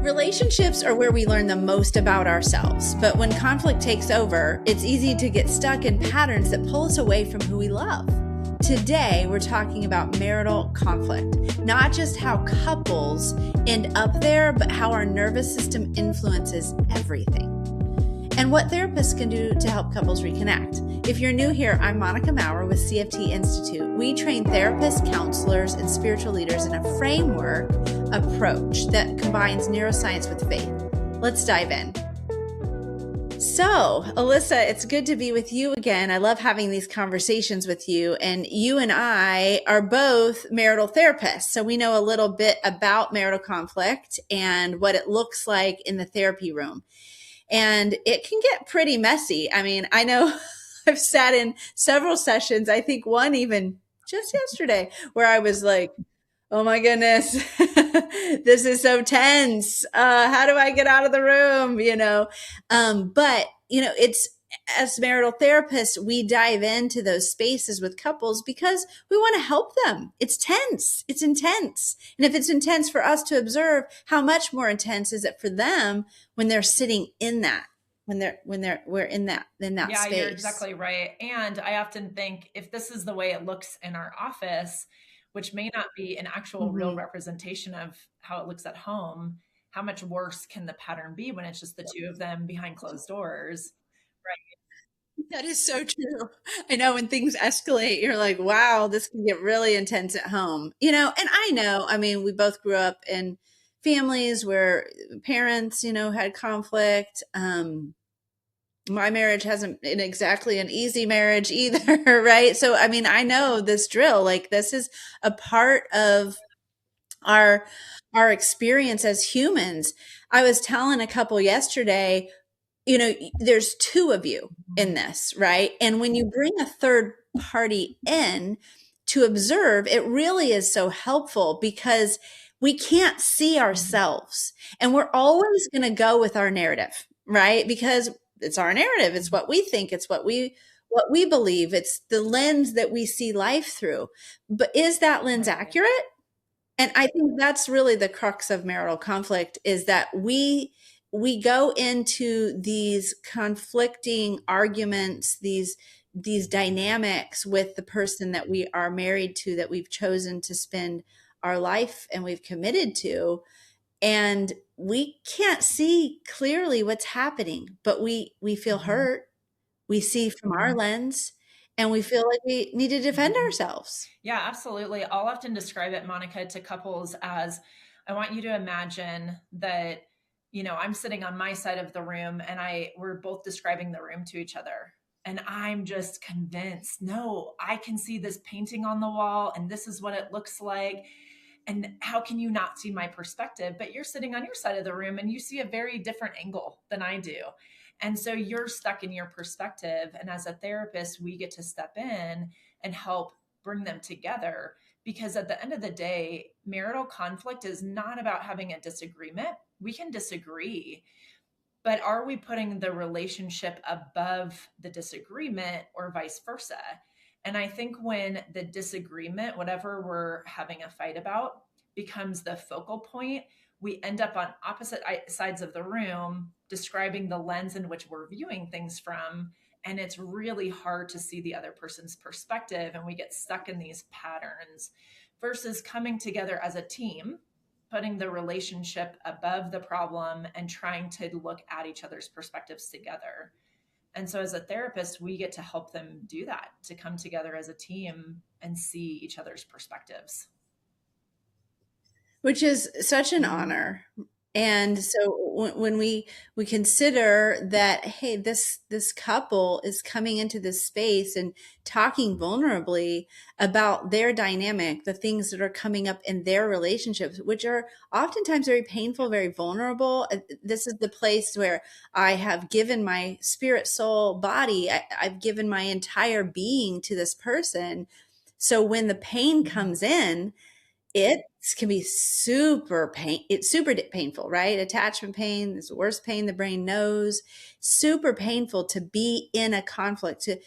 Relationships are where we learn the most about ourselves, but when conflict takes over, it's easy to get stuck in patterns that pull us away from who we love. Today, we're talking about marital conflict, not just how couples end up there, but how our nervous system influences everything, and what therapists can do to help couples reconnect. If you're new here, I'm Monica Maurer with CFT Institute. We train therapists, counselors, and spiritual leaders in a framework approach that combines neuroscience with faith. Let's dive in. So, Alyssa, it's good to be with you again. I love having these conversations with you. And you and I are both marital therapists. So we know a little bit about marital conflict and what it looks like in the therapy room. And it can get pretty messy. I mean, I know I've sat in several sessions, I think one even just yesterday, where I was like, oh my goodness, this is so tense. How do I get out of the room? But it's, as marital therapists, we dive into those spaces with couples because we want to help them. It's tense. It's intense. And if it's intense for us to observe, how much more intense is it for them when they're sitting in that, we're in that yeah, space. You're exactly right. And I often think if this is the way it looks in our office, which may not be an actual real representation of how it looks at home, how much worse can the pattern be when it's just the two of them behind closed doors? Right. That is so true. I know when things escalate, you're like, wow, this can get really intense at home. And I mean, we both grew up in families where parents, had conflict. My marriage hasn't been exactly an easy marriage either, right? So, I mean, I know this drill, like this is a part of our experience as humans. I was telling a couple yesterday, there's two of you in this, right? And when you bring a third party in to observe, it really is so helpful because we can't see ourselves and we're always going to go with our narrative, right? Because it's our narrative. It's what we think. It's what we believe. It's the lens that we see life through. But is that lens accurate? And I think that's really the crux of marital conflict, is that we go into these conflicting arguments, these dynamics with the person that we are married to, that we've chosen to spend our life and we've committed to. And we can't see clearly what's happening, but we feel hurt. We see from our lens and we feel like we need to defend ourselves. Yeah, absolutely. I'll often describe it, Monica, to couples as, I want you to imagine that, I'm sitting on my side of the room and we're both describing the room to each other. And I'm just convinced, no, I can see this painting on the wall and this is what it looks like. And how can you not see my perspective? But you're sitting on your side of the room and you see a very different angle than I do. And so you're stuck in your perspective. And as a therapist, we get to step in and help bring them together. Because at the end of the day, marital conflict is not about having a disagreement. We can disagree, but are we putting the relationship above the disagreement or vice versa? And I think when the disagreement, whatever we're having a fight about, becomes the focal point, we end up on opposite sides of the room describing the lens in which we're viewing things from. And it's really hard to see the other person's perspective. And we get stuck in these patterns versus coming together as a team, putting the relationship above the problem and trying to look at each other's perspectives together. And so as a therapist, we get to help them do that, to come together as a team and see each other's perspectives. Which is such an honor. And so when we consider that, hey, this couple is coming into this space and talking vulnerably about their dynamic, the things that are coming up in their relationships, which are oftentimes very painful, very vulnerable. This is the place where I have given my spirit, soul, body. I've given my entire being to this person. So when the pain comes in, it can be super painful, right? Attachment pain is the worst pain the brain knows. Super painful to be in a conflict, to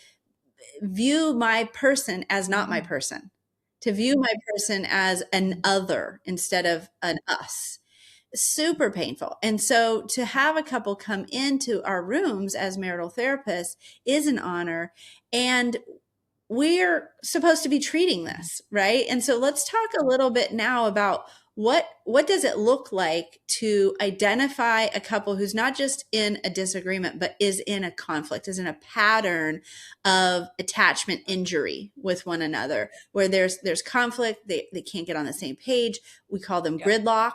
view my person as not my person, to view my person as an other instead of an us. super painful. And so to have a couple come into our rooms as marital therapists is an honor. And we're supposed to be treating this, right? And so let's talk a little bit now about what does it look like to identify a couple who's not just in a disagreement, but is in a conflict, is in a pattern of attachment injury with one another, where there's conflict, they can't get on the same page. We call them Yeah. gridlock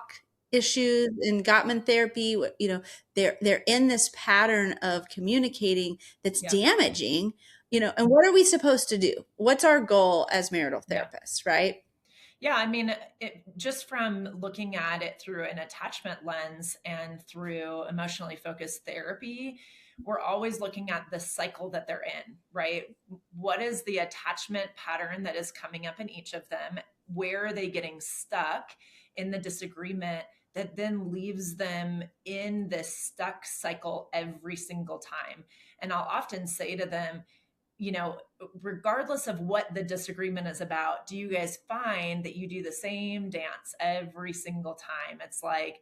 issues in Gottman therapy. You know, they're in this pattern of communicating that's Yeah. damaging, you know. And what are we supposed to do? What's our goal as marital Yeah. therapists, right? Yeah, I mean, just from looking at it through an attachment lens and through emotionally focused therapy, we're always looking at the cycle that they're in, right? What is the attachment pattern that is coming up in each of them? Where are they getting stuck in the disagreement that then leaves them in this stuck cycle every single time? And I'll often say to them, you know, regardless of what the disagreement is about, do you guys find that you do the same dance every single time? It's like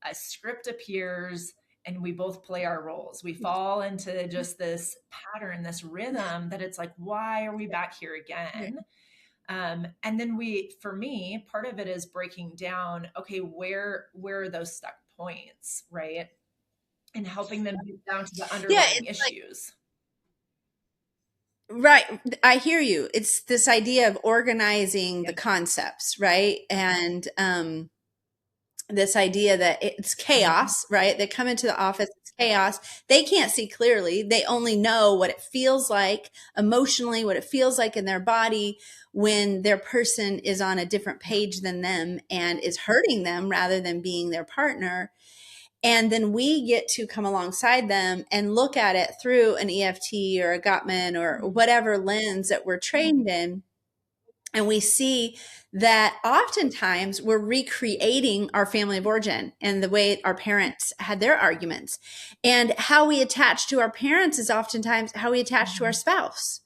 a script appears and we both play our roles. We fall into just this pattern, this rhythm that it's like, why are we back here again? And then for me, part of it is breaking down, okay, where are those stuck points, right? And helping them get down to the Yeah, underlying it's like, issues. right. I hear you. It's this idea of organizing Yeah. the concepts, right? And this idea that it's Mhm. chaos, right? They come into the office, it's chaos. They can't see clearly. They only know what it feels like emotionally, what it feels like in their body when their person is on a different Yeah. page than them and is hurting them rather than being their partner. And then we get to come alongside them and look at it through an EFT or a Gottman or Mhm. whatever lens that we're trained in. And we see that oftentimes we're recreating our family of origin and the way our parents had their arguments. And how we attach to our parents is oftentimes how we attach to our Mhm. spouse.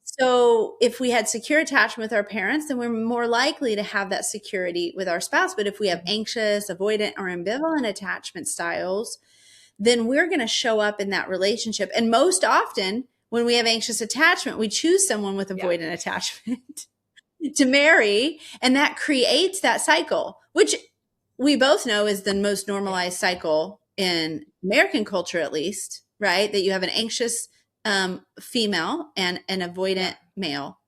So if we had secure attachment with our parents, then we're more likely to have that security with our spouse. But if we have Mhm. anxious, avoidant, or ambivalent attachment styles, then we're going to show up in that relationship. And most often, when we have anxious attachment, we choose someone with Yeah. avoidant attachment to marry. And that creates that cycle, which we both know is the most Yeah. normalized cycle in American culture, at least, right? That you have an anxious female and an Yeah. avoidant male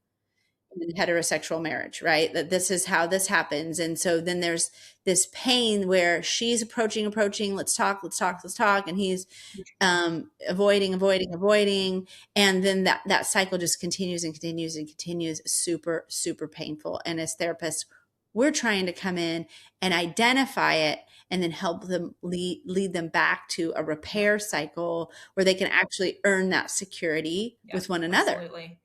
in heterosexual marriage, right? That this is how this happens. And so then there's this pain where she's approaching, let's talk, let's talk, let's talk. And he's avoiding. And then that cycle just continues and continues and continues. Super, super painful. And as therapists, we're trying to come in and identify it and then help them lead them back to a Yeah. repair cycle where they can actually earn that security Yeah. with one another. Absolutely.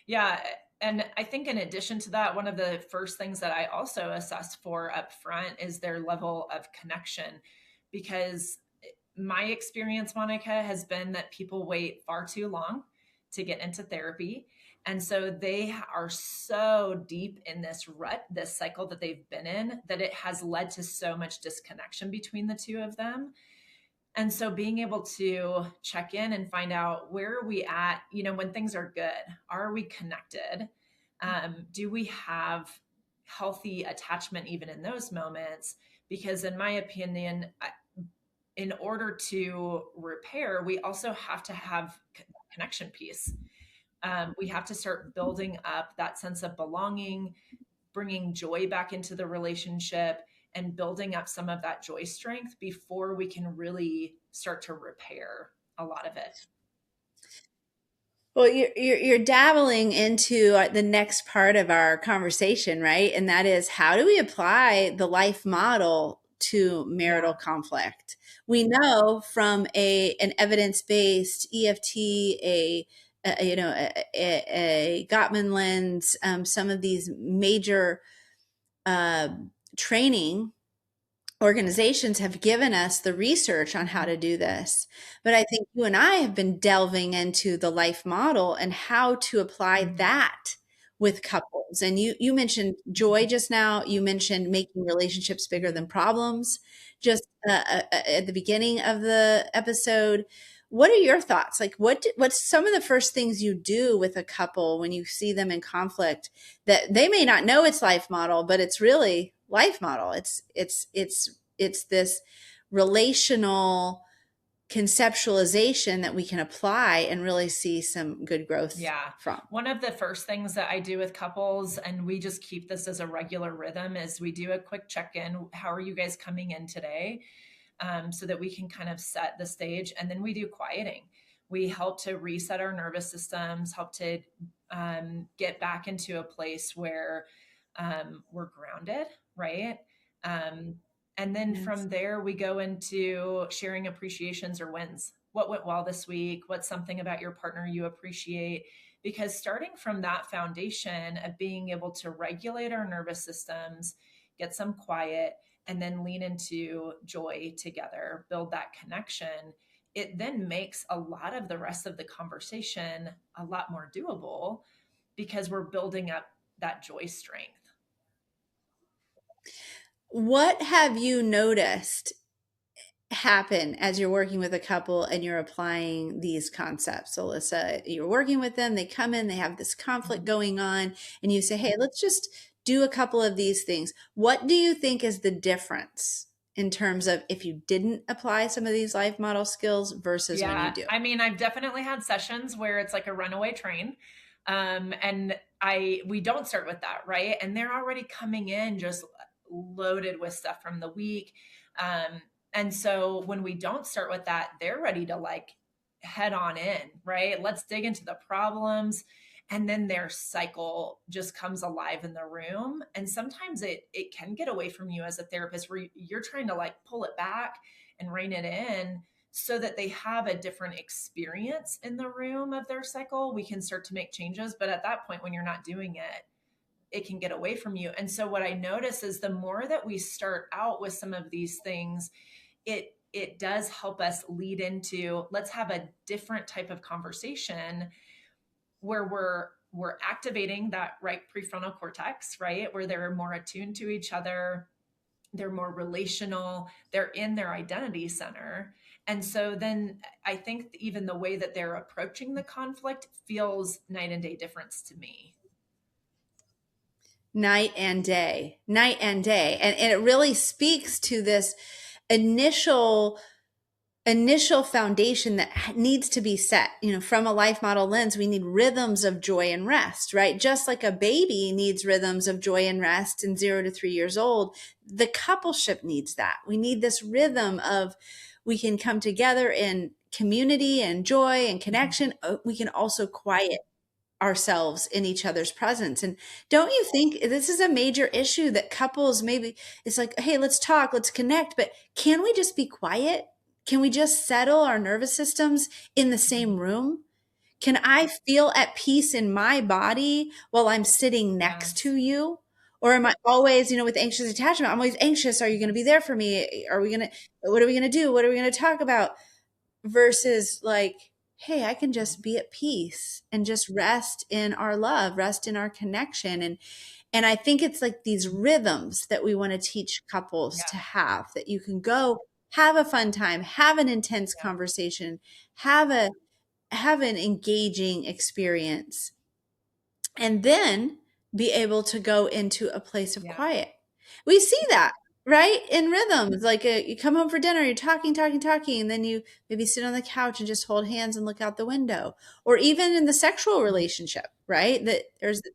Yeah. And I think in addition to that, one of the first things that I also assess for up front is their level of connection. Because my experience, Monica, has been that people wait far too long to get into therapy. And so they are so deep in this rut, this cycle that they've been in, that it has led to so much disconnection between the two of them. And so being able to check in and find out, where are we at, you know, when things are good? Are we connected? Do we have healthy attachment even in those moments? Because in my opinion, in order to repair, we also have to have connection piece. We have to start building up that sense of belonging, bringing joy back into the relationship, and building up some of that joy strength before we can really start to repair a lot of it. Well, you're dabbling into the next part of our conversation, right? And that is, how do we apply the life model to marital Yeah. conflict? We know from an evidence based EFT, a Gottman lens, some of these major uh, training organizations have given us the research on how to do this. But I think you and I have been delving into the life model and how to apply Mm-hmm. that with couples? And you mentioned joy just now. You mentioned making relationships bigger than problems just at the beginning of the episode. What are your thoughts? Like, what's some of the first things you do with a couple when you see them in conflict that they may not know it's life model, but it's really life model. It's this relational conceptualization that we can apply and really see some good growth Yeah. from. One of the first things that I do with couples, and we just keep this as a regular rhythm, is we do a quick check in. How are you guys coming in today? So that we can kind of set the stage. And then we do quieting. We help to reset our nervous systems, help to get back into a place where we're grounded, right? Um, and then Yes. from there, we go into sharing appreciations or wins. What went well this week? What's something about your partner you appreciate? Because starting from that foundation of being able to regulate our nervous systems, get some quiet, and then lean into joy together, build that connection, it then makes a lot of the rest of the conversation a lot more doable because we're building up that joy strength. What have you noticed happen as you're working with a couple and you're applying these concepts? Alyssa, you're working with them, they come in, they have this conflict Mhm. going on, and you say, hey, let's just do a couple of these things. What do you think is the difference in terms of if you didn't apply some of these life model skills versus when you Yeah, do? I mean, I've definitely had sessions where it's like a runaway train. And we don't start with that, right? And they're already coming in just loaded with stuff from the week. Um, and so when we don't start with that, they're ready to like head on in, right? Let's dig into the problems. And then their cycle just comes alive in the room. And sometimes it can get away from you as a therapist where you're trying to like pull it back and rein it in so that they have a different experience in the room of their cycle. We can start to make changes. But at that point, when you're not doing it, it can get away from you. And so what I notice is the more that we start out with some of these things, it does help us lead into let's have a different type of conversation where we're activating that right prefrontal cortex, right? Where they're more attuned to each other, they're more relational, they're in their identity center. And so then I think even the way that they're approaching the conflict feels night and day difference to me. Night and day, night and day. And it really speaks to this initial initial foundation that needs to be set. From a life model lens, we need rhythms of joy and rest, right? Just like a baby needs rhythms of joy and rest in 0 to 3 years old, the coupleship needs that. We need this rhythm of we can come together in community and joy and Mhm. connection. We can also quiet ourselves in each other's presence. And don't you think this is a major issue that couples maybe it's like, hey, let's talk, let's connect, but can we just be quiet? Can we just settle our nervous systems in the same room? Can I feel at peace in my body while I'm sitting next Yes. to you? Or am I always, with anxious attachment? I'm always anxious. Are you going to be there for me? What are we going to do? What are we going to talk about? Versus like, hey, I can just be at peace and just rest in our love, rest in our connection. And I think it's like these rhythms that we want to teach couples to Yeah. have, that you can go have a fun time, have an intense Yeah. conversation, have an engaging experience, and then be able to go into a place of Yeah. quiet. We see that, right? In rhythms, like you come home for dinner, you're talking, talking, talking, and then you maybe sit on the couch and just hold hands and look out the window. Or even in the sexual Mhm. relationship, right? That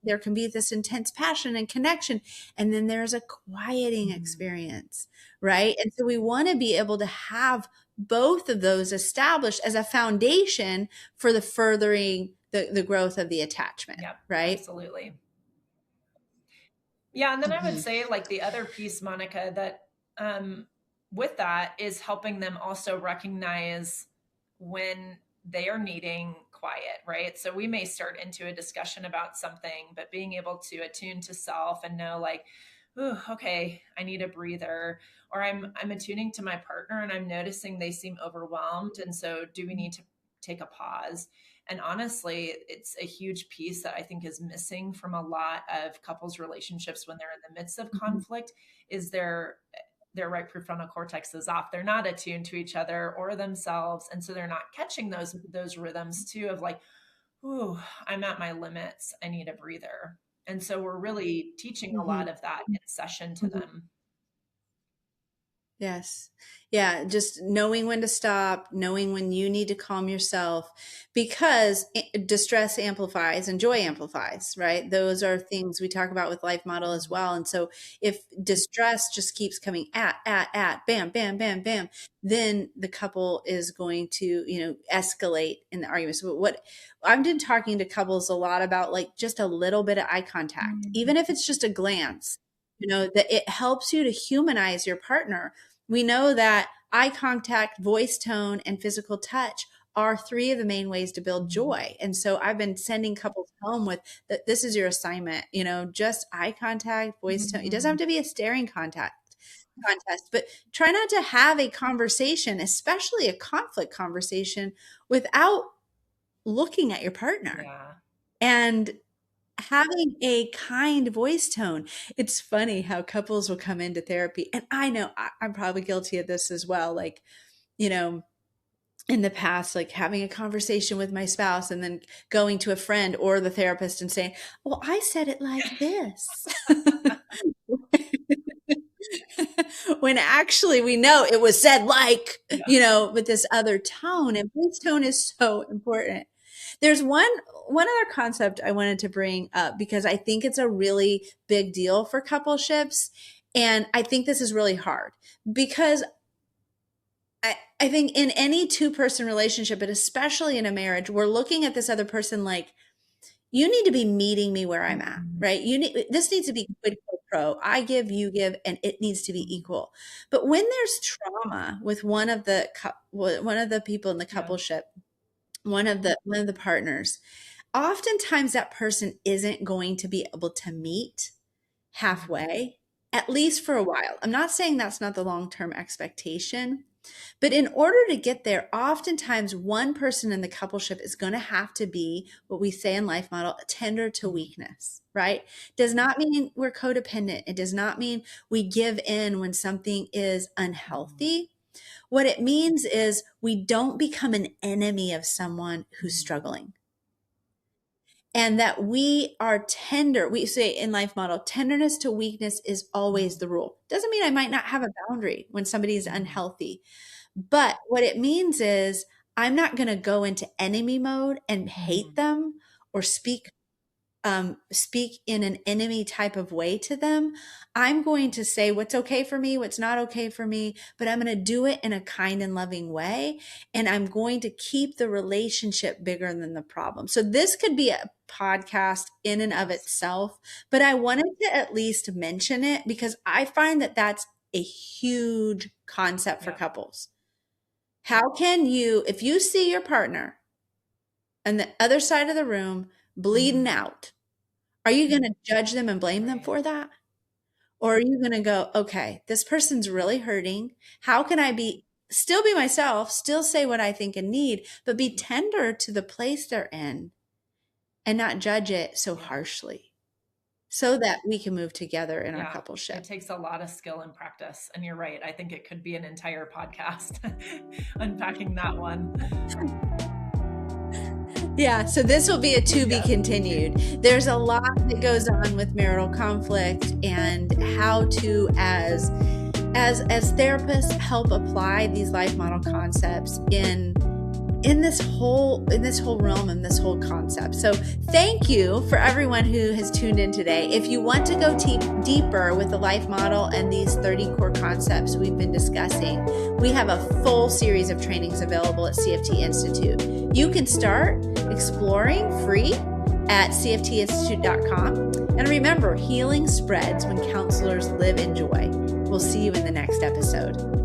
there can be this intense passion and connection, and then there's a quieting Mhm. experience, right? And so we want to be able to have both of those established as a foundation for the furthering the growth of the attachment, Yep. right? Absolutely. Yeah, and then I would Mhm. say like the other piece, Monica, that um, with that is helping them also recognize when they are needing quiet, right? So we may start into a discussion about something, but being able to attune to self and know like, ooh, okay, I need a breather, or I'm attuning to my partner and I'm noticing they seem overwhelmed, and so do we need to take a pause? And honestly, it's a huge piece that I think is missing from a lot of couples relationships when they're in the midst of Mhm. conflict is their right prefrontal cortex is off. They're not attuned to each other or themselves. And so they're not catching those rhythms too of like, ooh, I'm at my limits. I need a breather. And so we're really teaching a lot Mhm. of that in session to Mhm. them. Yes. Yeah. Just knowing when to stop, knowing when you need to calm yourself, because distress amplifies and joy amplifies, right? Those are things we talk about with Life Model as well. And so if distress just keeps coming bam, bam, bam, bam, then the couple is going to, escalate in the argument. So what I've been talking to couples a lot about, like just a little bit of eye contact, Mhm. even if it's just a glance, that it helps you to humanize your partner. We know that eye contact, voice tone, and physical touch are three of the main ways to build joy. And so I've been sending couples home with that. This is your assignment, just eye contact, voice tone. It doesn't have Mhm. to be a staring contest, but try not to have a conversation, especially a conflict conversation, without looking at your partner. Yeah. And having a kind voice tone. It's funny how couples will come into therapy, and I know I'm probably guilty of this as well. Like, you know, in the past, like having a conversation with my spouse and then going to a friend or the therapist and saying, "Well, I said it like this." When actually we know it was said like, Yeah. with this other tone, and voice tone is so important. There's one other concept I wanted to bring up because I think it's a really big deal for coupleships. And I think this is really hard because I think in any two-person relationship, but especially in a marriage, we're looking at this other person like, you need to be meeting me where I'm at, Mhm. right? This needs to be quid pro quo. I give, you give, and it needs to be equal. But when there's trauma with one of the people in the Yeah. coupleship, one of the partners, oftentimes that person isn't going to be able to meet Mhm. halfway, at least for a while. I'm not saying that's not the long-term expectation, but in order to get there, oftentimes one person in the coupleship is going to have to be what we say in Life Model, tender to Mhm. weakness, right? Does not mean we're codependent. It does not mean we give in when something is Mhm. unhealthy. What it means is we don't become an enemy of someone who's Mhm. struggling, and that we are tender. We say in Life Model, tenderness to weakness is always Mhm. the rule. Doesn't mean I might not have a boundary when somebody is Mhm. unhealthy, but what it means is I'm not going to go into enemy mode and hate Mhm. them or speak in an enemy type of way to them. I'm going to say what's okay for me, what's not okay for me, but I'm going to do it in a kind and loving way. And I'm going to keep the relationship bigger than the problem. So this could be a podcast in and of Yes. itself, but I wanted to at least mention it because I find that that's a huge concept for Yeah. couples. How can you, if you see your partner on the other side of the room bleeding Mhm. out, are you going to judge them and blame them Right. for that? Or are you going to go, okay, this person's really hurting. How can I still be myself, still say what I think and need, but be tender to the place they're in and not judge it so Yeah. harshly so that we can move together in our Yeah. coupleship? It takes a lot of skill and practice. And you're right. I think it could be an entire podcast unpacking that one. Yeah, so this will be a to be Yes. continued. There's a lot that goes on with marital conflict and how to, as therapists, help apply these Life Model concepts in this whole realm and this whole concept. So thank you for everyone who has tuned in today. If you want to go deeper with the Life Model and these 30 core concepts we've been discussing, we have a full series of trainings available at CFT Institute. You can start exploring free at cftinstitute.com. And remember, healing spreads when counselors live in joy. We'll see you in the next episode.